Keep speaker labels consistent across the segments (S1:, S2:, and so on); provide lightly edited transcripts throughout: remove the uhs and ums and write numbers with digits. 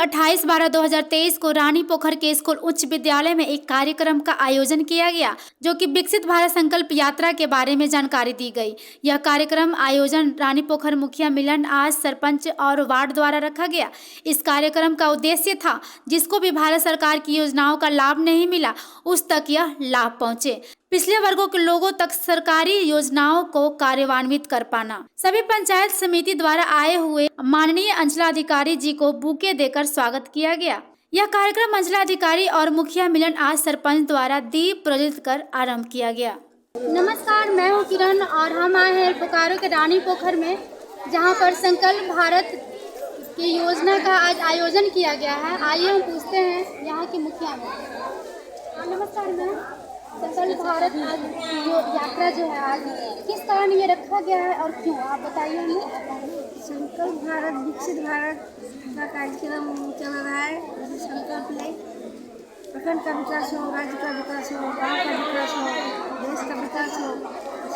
S1: 28/12/2023 को रानी पोखर के स्कूल उच्च विद्यालय में एक कार्यक्रम का आयोजन किया गया, जो कि विकसित भारत संकल्प यात्रा के बारे में जानकारी दी गई। यह कार्यक्रम आयोजन रानी पोखर मुखिया मिलन आज सरपंच और वार्ड द्वारा रखा गया। इस कार्यक्रम का उद्देश्य था जिसको भी भारत सरकार की योजनाओं का लाभ नहीं मिला उस तक यह लाभ पहुंचे, पिछले वर्गों के लोगों तक सरकारी योजनाओं को कार्यान्वित कर पाना। सभी पंचायत समिति द्वारा आए हुए माननीय अंचलाधिकारी जी को बुके देकर स्वागत किया गया। यह कार्यक्रम अंचलाधिकारी और मुखिया मिलन आज सरपंच द्वारा दीप प्रज्वलित कर आरंभ किया गया। नमस्कार, मैं हूँ किरण और हम आए हैं बोकारो के रानी पोखर में, जहाँ पर संकल्प भारत की योजना का आज आयोजन किया गया है। आइए हम पूछते हैं यहाँ की मुखिया में। नमस्कार मैम, संकल्प भारत आज यात्रा जो है आज किस कारण ये रखा गया है और क्यों, आप बताइए हमें।
S2: संकल्प भारत विकसित भारत का कार्यक्रम चल रहा है। संकल्प में प्रखंड का विकास हो, राज्य का विकास हो, गाँव का विकास हो, देश का विकास हो।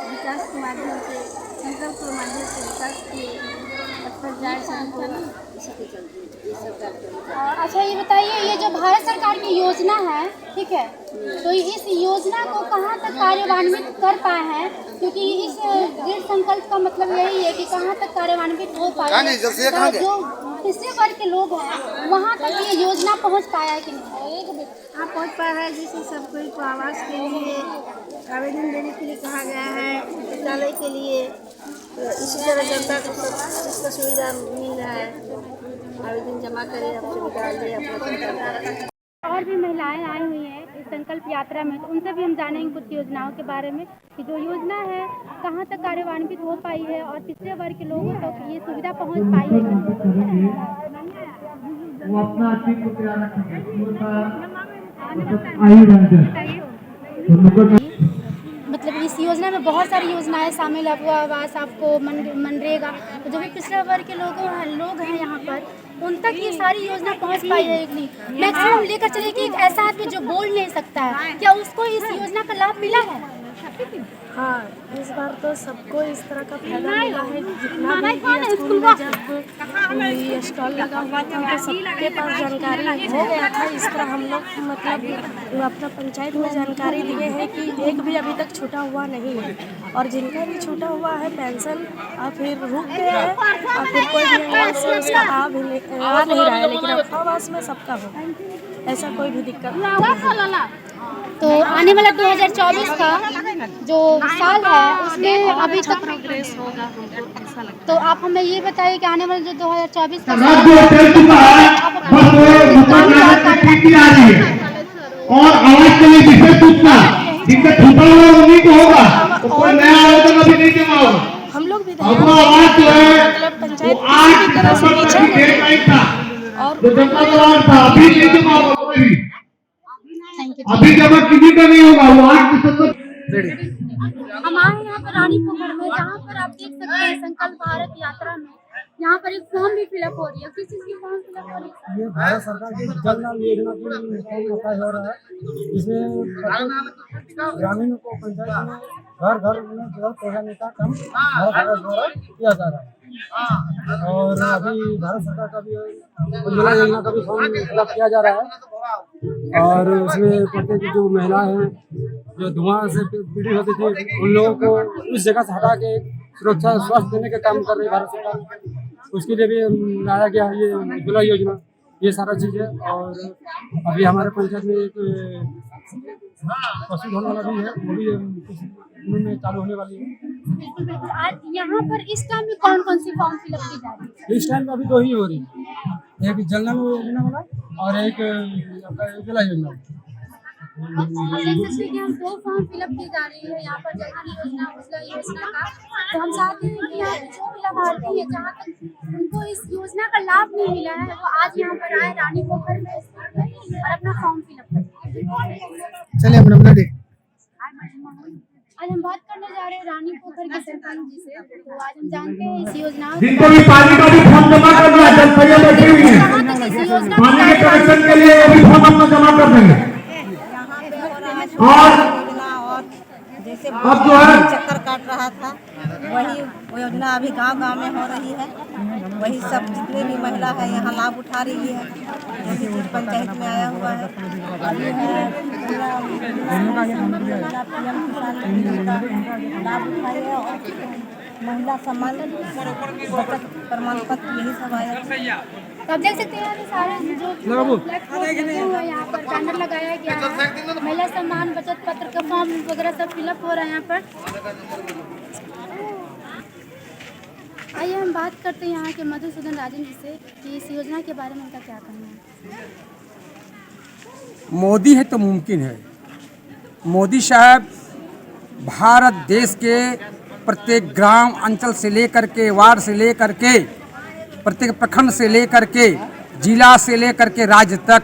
S2: विकास के माध्यम से संकल्प के माध्यम से विकास की पर जाए
S1: अच्छा ये बताइए, ये जो भारत सरकार की योजना है, ठीक है, तो इस योजना को कहाँ तक कार्यान्वित कर पाए हैं, क्योंकि इस दृढ़ संकल्प का मतलब यही है कि कहाँ तक कार्यान्वित हो पाए हैं, जो पिछड़े वर्ग के लोग हैं वहाँ तक ये योजना पहुँच पाया है कि नहीं?
S2: हाँ, पहुँच पाया है। जैसे सब कोई को आवास के लिए आवेदन देने के लिए कहा गया है, विद्यालय के लिए, तो इसी तरह जनता को सब सुविधा मिल रहा है। आवेदन जमा करें, अपने विद्यालय अपना।
S1: और भी महिलाएं आई हुई हैं इस संकल्प यात्रा में, तो उनसे भी हम जानेंगे कुछ योजनाओं के बारे में कि जो योजना है कहाँ तक कार्यान्वित हो पाई है और पिछड़े वर्ग के लोगों तक ये सुविधा पहुँच पाई है।
S3: वो अपना चित्र तैयार रखेंगे।
S1: मतलब इस योजना में बहुत सारी योजनाएं शामिल है, आवास, आपको मनरेगा, तो जो भी पिछड़ा वर्ग के लोग हैं यहाँ पर, उन तक ये सारी योजना पहुँच पाई है कि नहीं। मैक्सिमम लेकर चलिए कि एक ऐसा आदमी जो बोल नहीं सकता है, क्या उसको इस योजना का लाभ मिला है?
S2: हाँ, इस बार तो सबको इस तरह का फायदा मिला है। जितना भी स्कूल में जब ये स्टॉल लगा हुआ था तो सबके पास जानकारी हो गया था। इस तरह हम लोग मतलब अपना पंचायत में जानकारी दिए हैं कि एक भी अभी तक छूटा हुआ नहीं है, और जिनका भी छूटा हुआ है पेंशन और फिर रुक गया है और फिर कोई भी आवास से उसका आ नहीं रहा है, लेकिन अब आवास में सबका हो, ऐसा कोई भी दिक्कत नहीं।
S1: तो आने वाला 2024 का जो साल है उसमें अभी तक प्रोग्रेस होगा, तो आप हमें ये बताइए कि आने वाला जो 2024 का साल
S3: और आवाज के लिए जिससे सूचना जिससे छूटा हुआ उन्हीं को होगा, तो कोई नया आवेदन अभी नहीं जमा होगा।
S2: हम लोग भी
S3: अपना आवाज जो है
S2: पंचायत
S3: वो 8 नवंबर तक की डेडलाइन था और जो जनता दरबार था अभी नहीं जमा होगा। कोई भी अभी जमा किसी का नहीं होगा, वो 8 दिसंबर।
S1: हम आए यहाँ पर रानी पोखर में, जहाँ पर आप देख सकते हैं संकल्प भारत यात्रा में यहाँ पर एक फॉर्म भी फिलअप हो रही है। किस चीज की फॉर्म फिलअप हो रही है?
S4: ये भारत सरकार की जल नल योजना की फॉर्म अप्लाई हो रहा है। इसमें ग्रामीणों को पंचायत में घर में जल पहुँचाने का काम भारत सरकार द्वारा किया जा रहा है। और अभी भारत सरकार का भी उज्ज्वला योजना का भी फॉर्म फिलअप किया जा रहा है। और उसमें प्रत्येक जो महिला है जो धुआं से पीड़ित होती थी, उन लोगों को उस जगह से हटा के सुरक्षा स्वास्थ्य देने का काम कर रही है भारत सरकार। उसके लिए भी लाया गया है ये उज्ज्वला योजना, ये सारा चीज़ है। और अभी हमारे पंचायत में एक पशुधन वाला भी है, वो भी कुछ दिनों में चालू होने वाली है।
S1: आज यहाँ पर इस टाइम में कौन कौन सी फॉर्म फिलअप की जा रही है?
S4: इस टाइम में अभी 2 ही हो रही है, एक जल नल योजना वाला और एक उज्ज्वला योजना।
S1: आप देख सकते हैं कि हम 2 फॉर्म फिलअप की जा रही है यहाँ पर, जल योजना, उज्ज्वला योजना का। तो हम चाहते हैं कि यहाँ जो भी लाभार्थी है, जहाँ तक उनको इस योजना का लाभ नहीं मिला है, वो आज यहाँ पर आए रानी पोखर में और अपना फॉर्म फिलअप करें।
S4: चलिए अपना
S1: आज हम बात करने जा रहे हैं रानी पोखर के सरपंच जी से। तो आज हम जानते हैं इस योजना
S3: जिनको भी पानी का भी फॉर्म जमा करना है, जब भैया बैठे हुए हैं पानी के कनेक्शन के लिए भी फॉर्म अपना जमा कर देंगे। और
S2: जैसे
S3: अब जो है
S2: चक्कर काट रहा था, वही योजना अभी गांव में हो रही है।
S5: वही सब जितने भी महिला है यहाँ लाभ उठा रही है। जैसे कि पंचायत में आया हुआ है, अभी है पूरा PM किसान योजना का लाभ उठाए है और महिला सम्मान बचत प्रमाण पत्र यही सब आया।
S1: तो आप देख सकते हैं अभी सारे जो यहाँ पर बैनर लगाया गया है, महिला सम्मान बचत पत्र का फॉर्म वगैरह सब फिलअप हो रहा है यहाँ पर। आइए हम बात करते हैं यहाँ के मधुसूदन राजन जी से कि इस योजना के बारे में उनका क्या कहना है।
S6: मोदी है तो मुमकिन है। मोदी साहब भारत देश के प्रत्येक ग्राम अंचल से लेकर के वार्ड से लेकर के प्रत्येक प्रखंड से लेकर के जिला से लेकर के राज्य तक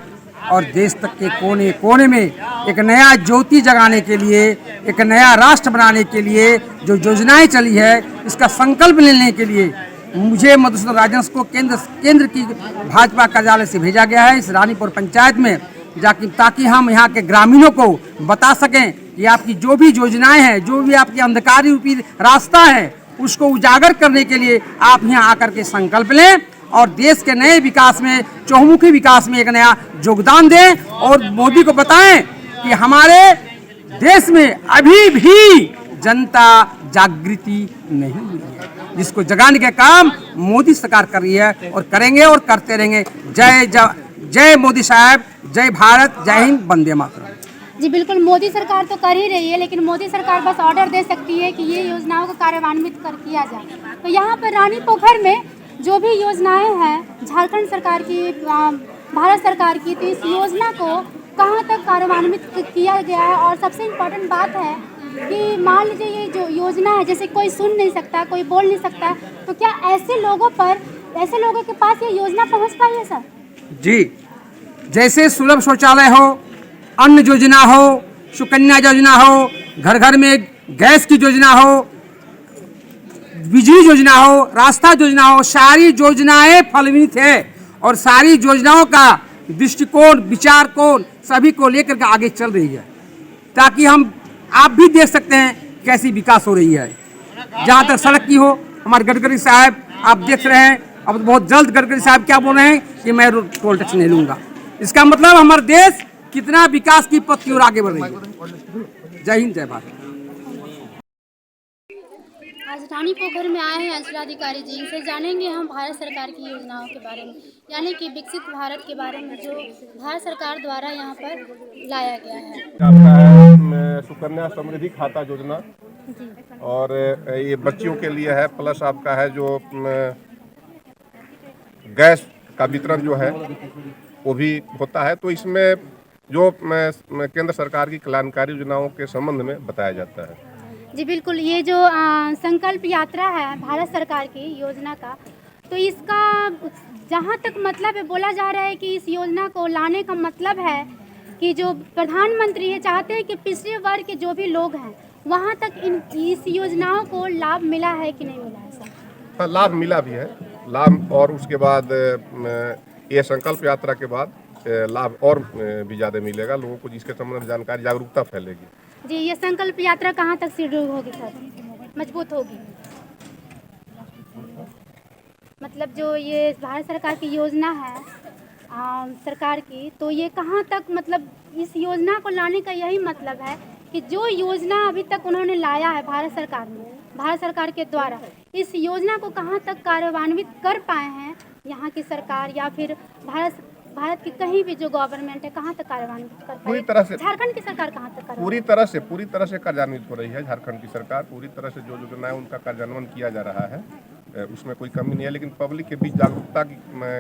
S6: और देश तक के कोने कोने में एक नया ज्योति जगाने के लिए, एक नया राष्ट्र बनाने के लिए जो योजनाएं चली है, इसका संकल्प लेने के लिए मुझे मधुसूदन राजन को केंद्र की भाजपा कार्यालय से भेजा गया है इस रानीपुर पंचायत में, ताकि हम यहाँ के ग्रामीणों को बता सकें कि आपकी जो भी योजनाएं हैं, जो भी आपकी अंधकार रूपी रास्ता है, उसको उजागर करने के लिए आप यहाँ आकर के संकल्प लें और देश के नए विकास में, चहुमुखी विकास में एक नया योगदान दें और मोदी को बताएं कि हमारे देश में अभी भी जनता जागृति नहीं हुई है, जिसको जगाने का काम मोदी सरकार कर रही है और करेंगे और करते रहेंगे। जय मोदी साहब, जय भारत, जय हिंद, वंदे मातरम।
S1: जी बिल्कुल, मोदी सरकार तो कर ही रही है, लेकिन मोदी सरकार बस ऑर्डर दे सकती है कि ये योजनाओं को कार्यान्वित किया जाए। तो यहाँ पर रानीपोखर में जो भी योजनाएं हैं झारखंड सरकार की, भारत सरकार की, तो इस योजना को कहाँ तक कार्यान्वित किया गया है। और सबसे इम्पोर्टेंट बात है कि मान लीजिए ये जो योजना है, जैसे कोई सुन नहीं सकता, कोई बोल नहीं सकता, तो क्या ऐसे लोगों के पास ये योजना पहुँच पाई है सर?
S6: जी, जैसे सुलभ शौचालय हो, अन्न योजना हो, सुकन्या योजना हो, घर घर में गैस की योजना हो, बिजली योजना हो, रास्ता योजना हो, सारी योजनाएं फलवित है और सारी योजनाओं का दृष्टिकोण, विचार कोण सभी को लेकर के आगे चल रही है, ताकि आप भी देख सकते हैं कैसी विकास हो रही है। जहाँ तक सड़क की हो, हमारे गडकरी साहब आप देख रहे हैं, अब बहुत जल्द गडकरी साहब क्या बोल रहे हैं कि मैं टोल टैक्स नहीं लूँगा। इसका मतलब हमारा देश कितना विकास की पथ की ओर आगे बढ़ रही है। जय हिंद, जय भारत।
S1: आज रानीपोखर में आए हैं अंचलाधिकारी जी, इनसे जानेंगे हम भारत सरकार की योजनाओं के बारे में, यानी कि विकसित भारत के बारे में जो भारत सरकार द्वारा यहाँ पर लाया गया है।
S7: आपका है सुकन्या समृद्धि खाता योजना, और ये बच्चियों के लिए है, प्लस आपका है जो गैस का वितरण जो है वो भी होता है। तो इसमें जो केंद्र सरकार की कल्याणकारी योजनाओं के संबंध में बताया जाता है।
S1: जी बिल्कुल, ये जो संकल्प यात्रा है भारत सरकार की योजना का, तो इसका जहाँ तक मतलब है, बोला जा रहा है कि इस योजना को लाने का मतलब है कि जो प्रधानमंत्री है चाहते हैं कि पिछड़े वर्ग के जो भी लोग हैं वहाँ तक इस योजनाओं को लाभ मिला है कि नहीं मिला है सर?
S7: हाँ, लाभ मिला भी है, लाभ, और उसके बाद ये संकल्प यात्रा के बाद लाभ और भी ज़्यादा मिलेगा लोगों को, जिसके संबंध में जानकारी, जागरूकता फैलेगी।
S1: जी, ये संकल्प यात्रा कहाँ तक शुरू होगी सर, मजबूत होगी? मतलब जो ये भारत सरकार की योजना है सरकार की, तो ये कहाँ तक, मतलब इस योजना को लाने का यही मतलब है कि जो योजना अभी तक उन्होंने लाया है भारत सरकार ने, भारत सरकार के द्वारा, इस योजना को कहाँ तक कार्यान्वित कर पाए हैं यहाँ की सरकार, या फिर भारत की कहीं भी जो गवर्नमेंट है कहाँ तक कार्यान्वित कर पाई?
S7: पूरी तरह से
S1: झारखंड की सरकार कहाँ तक
S7: पूरी तरह से कार्यान्वित हो रही है। झारखंड की सरकार पूरी तरह से जो योजनाएं उनका कार्यान्वयन किया जा रहा है, उसमें कोई कमी नहीं है, लेकिन पब्लिक के बीच जागरूकता की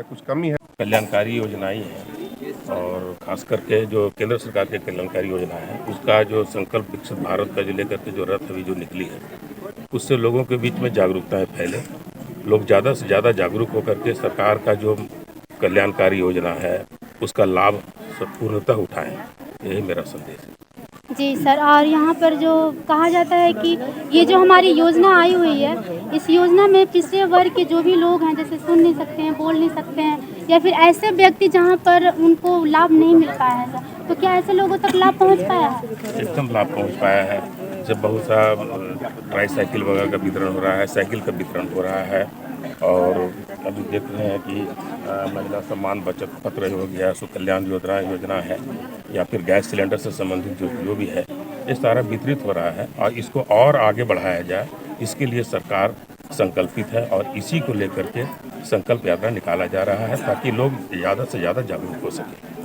S7: कुछ कमी है।
S8: कल्याणकारी योजनाएं हैं और खास करके जो केंद्र सरकार की कल्याणकारी योजना है उसका जो संकल्प विकसित भारत का जो लेकर के जो रथ अभी जो निकली है, उससे लोगों के बीच में जागरूकता फैले, लोग ज़्यादा से ज़्यादा जागरूक होकर के सरकार का जो कल्याणकारी योजना है उसका लाभ पूर्णतः उठाएं, यही मेरा संदेश है।
S1: जी सर, और यहाँ पर जो कहा जाता है कि ये जो हमारी योजना आई हुई है, इस योजना में पिछड़े वर्ग के जो भी लोग हैं, जैसे सुन नहीं सकते हैं, बोल नहीं सकते हैं, या फिर ऐसे व्यक्ति जहाँ पर उनको लाभ नहीं मिल पाया है सर, तो क्या ऐसे लोगों तक लाभ पहुँच पाया है?
S8: एकदम लाभ पहुँच पाया है। जब बहुत सा ट्राईसाइकिल वगैरह का वितरण हो रहा है, साइकिल का वितरण हो रहा है, और अभी देख रहे हैं कि महिला सम्मान बचत पत्र हो गया, सुकल्याण योजना है, या फिर गैस सिलेंडर से संबंधित जो भी है, ये सारा वितरित हो रहा है और इसको और आगे बढ़ाया जाए, इसके लिए सरकार संकल्पित है और इसी को लेकर के संकल्प यात्रा निकाला जा रहा है ताकि लोग ज़्यादा से ज़्यादा जागरूक हो सकें।